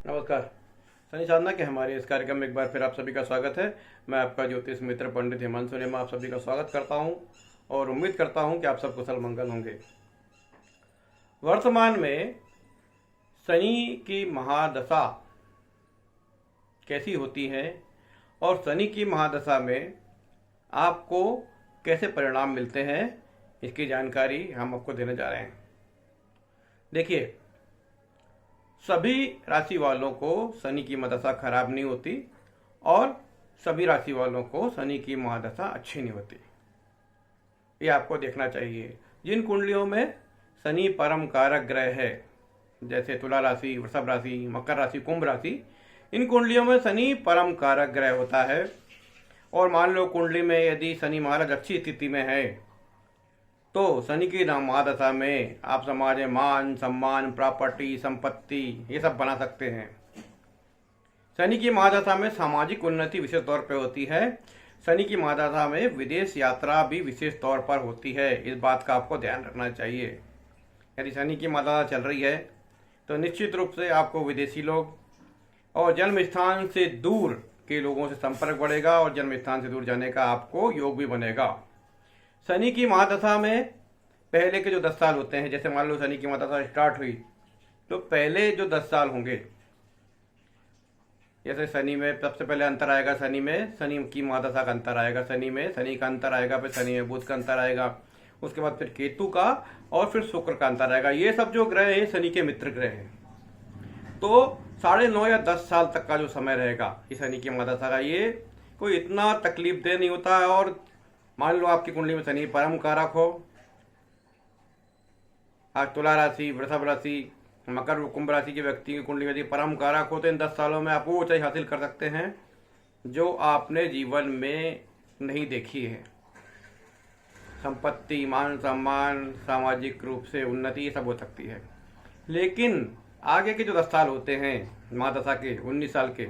नमस्कार। शनि साधना के हमारे इस कार्यक्रम में एक बार फिर आप सभी का स्वागत है। मैं आपका ज्योतिष मित्र पंडित हिमांशु नेमा आप सभी का स्वागत करता हूं और उम्मीद करता हूं कि आप सब कुशल मंगल होंगे। वर्तमान में शनि की महादशा कैसी होती है और शनि की महादशा में आपको कैसे परिणाम मिलते हैं, इसकी जानकारी हम आपको देने जा रहे हैं। देखिए, सभी राशि वालों को शनि की महादशा खराब नहीं होती और सभी राशि वालों को शनि की महादशा अच्छी नहीं होती। ये आपको देखना चाहिए। जिन कुंडलियों में शनि परम कारक ग्रह है, जैसे तुला राशि, वृषभ राशि, मकर राशि, कुंभ राशि, इन कुंडलियों में शनि परम कारक ग्रह होता है और मान लो कुंडली में यदि शनि महाराज अच्छी स्थिति में है तो शनि की महादशा में आप समाज में मान सम्मान, प्रॉपर्टी, संपत्ति ये सब बना सकते हैं। शनि की महादशा में सामाजिक उन्नति विशेष तौर पर होती है। शनि की महादशा में विदेश यात्रा भी विशेष तौर पर होती है। इस बात का आपको ध्यान रखना चाहिए। यदि शनि की महादशा चल रही है तो निश्चित रूप से आपको विदेशी लोग और जन्म स्थान से दूर के लोगों से संपर्क बढ़ेगा और जन्म स्थान से दूर जाने का आपको योग भी बनेगा। शनि की महादशा में पहले के जो 10 साल होते हैं, जैसे मान लो शनि की महादशा स्टार्ट हुई तो पहले जो 10 साल होंगे, जैसे शनि में सबसे पहले अंतर आएगा, शनि की महादशा का अंतर आएगा, शनि का अंतर आएगा, फिर शनि में बुध का अंतर आएगा, उसके बाद फिर केतु का और फिर शुक्र का अंतर आएगा। ये सब जो ग्रह हैं शनि के मित्र ग्रह हैं। तो 9.5 या 10 साल तक का जो समय रहेगा इस शनि की महादशा का, ये कोई इतना तकलीफ दे नहीं होता है। और मान लो आपकी कुंडली में शनि परम कारक हो, आज तुला राशि, वृषभ राशि, मकर कुंभ राशि के व्यक्ति की कुंडली में यदि परम कारक हो तो इन 10 सालों में आप वो ऊंचाई हासिल कर सकते हैं जो आपने जीवन में नहीं देखी है। संपत्ति, मान सम्मान, सामाजिक रूप से उन्नति ये सब हो सकती है। लेकिन आगे के जो 10 साल होते हैं महादशा के, 19 साल के,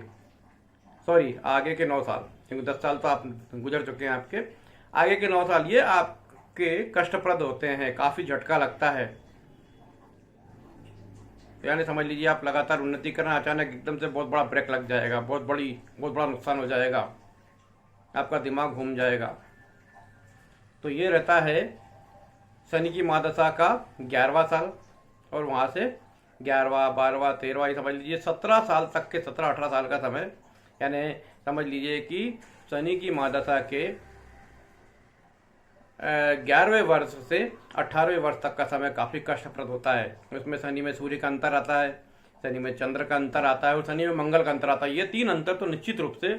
सॉरी आगे के 9 साल, क्योंकि 10 साल तो आप गुजर चुके हैं, आपके आगे के 9 साल ये आपके कष्टप्रद होते हैं। काफी झटका लगता है। यानी समझ लीजिए आप लगातार उन्नति करना, अचानक एकदम से बहुत बड़ा ब्रेक लग जाएगा, बहुत बड़ा नुकसान हो जाएगा, आपका दिमाग घूम जाएगा। तो ये रहता है शनि की महादशा का 11वां साल और वहां से 11वां, 12वां, 13वां, ये समझ लीजिए 17 साल तक के 17-18 साल का समय, यानी समझ लीजिए कि शनि की महादशा के 11वें वर्ष से 18वें वर्ष तक का समय काफी कष्टप्रद होता है। उसमें शनि में सूर्य का अंतर आता है, शनि में चंद्र का अंतर आता है और शनि में मंगल का अंतर आता है। ये 3 अंतर तो निश्चित रूप से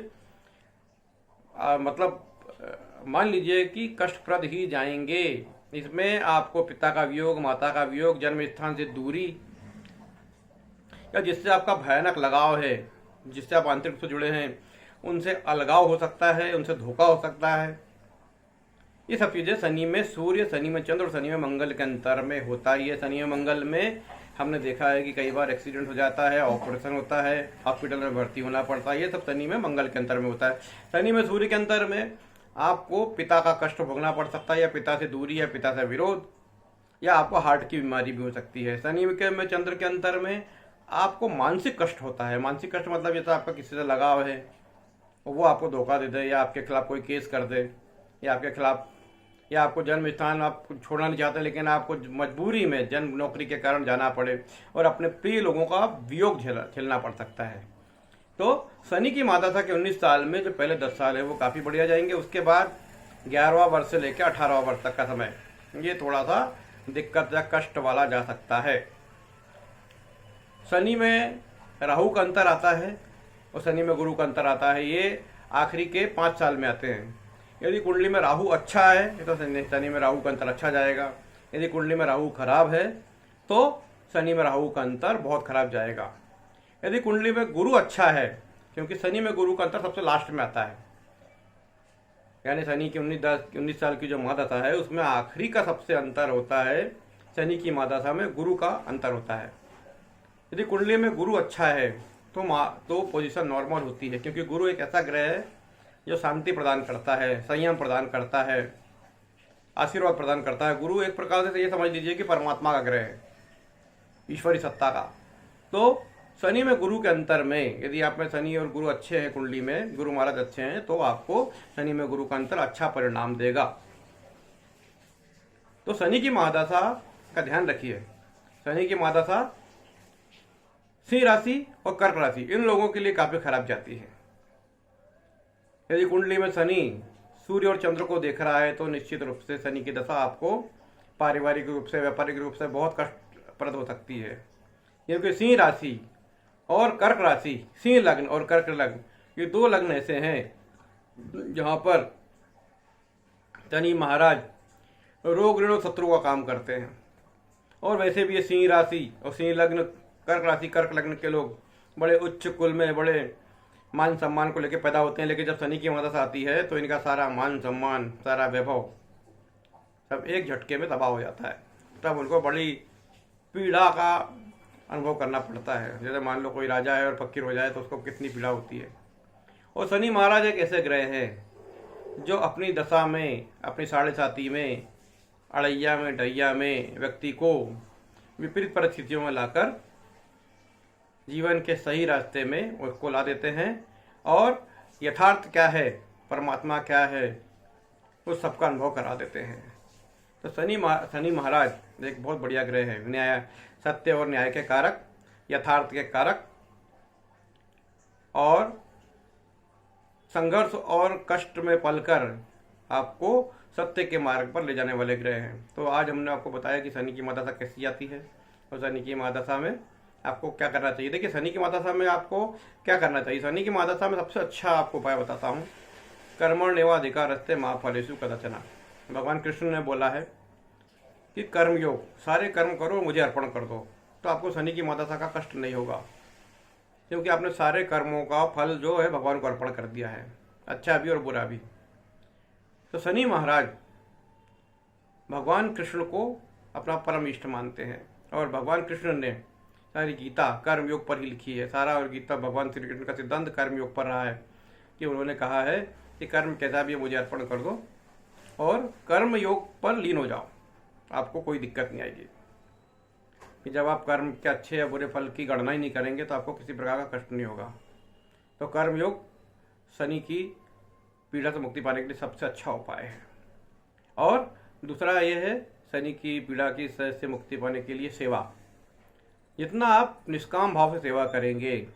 मान लीजिए कि कष्टप्रद ही जाएंगे। इसमें आपको पिता का वियोग, माता का वियोग, जन्म स्थान से दूरी या जिससे आपका भयानक लगाव है, जिससे आप आंतरिक रूप से जुड़े हैं, उनसे अलगाव हो सकता है, उनसे धोखा हो सकता है। ये सब चीजें शनि में सूर्य, शनि में चंद्र और शनि में मंगल के अंतर में होता ही है। शनि में मंगल में हमने देखा है कि कई बार एक्सीडेंट हो जाता है, ऑपरेशन होता है, हॉस्पिटल में भर्ती होना पड़ता है। ये सब शनि में मंगल के अंतर में होता है। शनि में सूर्य के अंतर में आपको पिता का कष्ट भोगना पड़ सकता है, या पिता से दूरी, या पिता से विरोध, या आपको हार्ट की बीमारी भी हो सकती है। शनि में चंद्र के अंतर में आपको मानसिक कष्ट होता है। मानसिक कष्ट मतलब जैसे आपका किसी से लगाव है, वो आपको धोखा दे दे, या आपके खिलाफ कोई केस कर दे, या आपके खिलाफ, या आपको जन्म स्थान आप छोड़ना नहीं चाहते लेकिन आपको मजबूरी में जन्म नौकरी के कारण जाना पड़े और अपने प्रिय लोगों का वियोग झेलना पड़ सकता है। तो शनि की महादशा के 19 साल में जो पहले 10 साल है वो काफी बढ़िया जाएंगे। उसके बाद 11वां वर्ष से लेकर 18वां वर्ष तक का समय ये थोड़ा सा दिक्कत या कष्ट वाला जा सकता है। शनि में राहु का अंतर आता है और शनि में गुरु का अंतर आता है। ये आखिरी के 5 साल में आते हैं। यदि कुंडली में राहु अच्छा है तो शनि में राहु का अंतर अच्छा जाएगा। यदि कुंडली में राहु खराब है तो शनि में राहु का अंतर बहुत खराब जाएगा। यदि कुंडली में गुरु अच्छा है, क्योंकि शनि में गुरु का अंतर सबसे लास्ट में आता है, यानी शनि की 19 साल की जो महादशा है उसमें आखिरी का सबसे अंतर होता है। शनि की महादशा में गुरु का अंतर होता है। यदि कुंडली में गुरु अच्छा है तो पोजीशन नॉर्मल होती है, क्योंकि गुरु एक ऐसा ग्रह है जो शांति प्रदान करता है, संयम प्रदान करता है, आशीर्वाद प्रदान करता है। गुरु एक प्रकार से ये समझ लीजिए कि परमात्मा का ग्रह है, ईश्वरी सत्ता का। तो शनि में गुरु के अंतर में, यदि आप में शनि और गुरु अच्छे हैं, कुंडली में गुरु महाराज अच्छे हैं, तो आपको शनि में गुरु का अंतर अच्छा परिणाम देगा। तो शनि की महादशा का ध्यान रखिए। शनि की महादशा सिंह राशि और कर्क राशि इन लोगों के लिए काफी खराब जाती है। यदि कुंडली में शनि सूर्य और चंद्र को देख रहा है तो निश्चित रूप से शनि की दशा आपको पारिवारिक रूप से, व्यापारिक रूप से बहुत कष्टप्रद हो सकती है। क्योंकि सिंह राशि और कर्क राशि, सिंह लग्न और कर्क लग्न, ये दो लग्न ऐसे हैं जहां पर शनि महाराज रोग ऋण और शत्रु का काम करते हैं। और वैसे भी ये सिंह राशि और सिंह लग्न, कर्क राशि, कर्क लग्न के लोग बड़े उच्च कुल में, बड़े मान सम्मान को लेकर पैदा होते हैं। लेकिन जब शनि की महादशा आती है तो इनका सारा मान सम्मान, सारा वैभव सब एक झटके में तबाह हो जाता है। तब उनको बड़ी पीड़ा का अनुभव करना पड़ता है। जैसे मान लो कोई राजा है और फकीर हो जाए तो उसको कितनी पीड़ा होती है। और शनि महाराज एक ऐसे ग्रह हैं जो अपनी दशा में, अपनी साढ़े साती में, अड़ैया में, डैया में व्यक्ति को विपरीत परिस्थितियों में लाकर जीवन के सही रास्ते में उसको ला देते हैं। और यथार्थ क्या है, परमात्मा क्या है, उस सबका अनुभव करा देते हैं। तो शनि महाराज एक बहुत बढ़िया ग्रह है। न्याय, सत्य और न्याय के कारक, यथार्थ के कारक और संघर्ष और कष्ट में पलकर आपको सत्य के मार्ग पर ले जाने वाले ग्रह हैं। तो आज हमने आपको बताया कि शनि की महादशा कैसी आती है और शनि की महादशा में आपको क्या करना चाहिए। देखिए, शनि की महादशा में आपको क्या करना चाहिए। शनि की महादशा में सबसे अच्छा आपको उपाय बताता हूँ। कर्मण्येवाधिकारस्ते मा फलेषु कदाचन। भगवान कृष्ण ने बोला है कि कर्मयोग, सारे कर्म करो, मुझे अर्पण कर दो, तो आपको शनि की महादशा का कष्ट नहीं होगा। क्योंकि आपने सारे कर्मों का फल जो है भगवान को अर्पण कर दिया है, अच्छा भी और बुरा भी। तो शनि महाराज भगवान कृष्ण को अपना परम इष्ट मानते हैं और भगवान कृष्ण ने सारी गीता कर्मयोग पर ही लिखी है। सारा और गीता भगवान श्री कृष्ण का सिद्धांत कर्मयोग पर रहा है कि उन्होंने कहा है कि कर्म कैसा भी है मुझे अर्पण कर दो और कर्म योग पर लीन हो जाओ, आपको कोई दिक्कत नहीं आएगी। कि जब आप कर्म के अच्छे या बुरे फल की गणना ही नहीं करेंगे तो आपको किसी प्रकार का कष्ट नहीं होगा। तो कर्म योग शनि की पीड़ा से मुक्ति पाने के लिए सबसे अच्छा उपाय है। और दूसरा यह है, शनि की पीड़ा की से मुक्ति पाने के लिए सेवा। जितना आप निष्काम भाव से सेवा करेंगे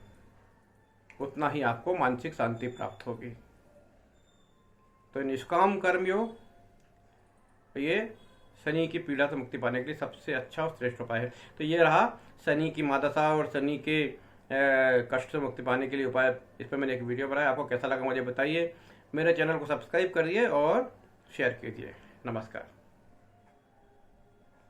उतना ही आपको मानसिक शांति प्राप्त होगी। तो निष्काम कर्मयोग ये शनि की पीड़ा से मुक्ति पाने के लिए सबसे अच्छा और श्रेष्ठ उपाय है। तो ये रहा शनि की महादशा और शनि के कष्ट से मुक्ति पाने के लिए उपाय। इस पर मैंने एक वीडियो बनाया, आपको कैसा लगा मुझे बताइए। मेरे चैनल को सब्सक्राइब करिए और शेयर कीजिए। नमस्कार।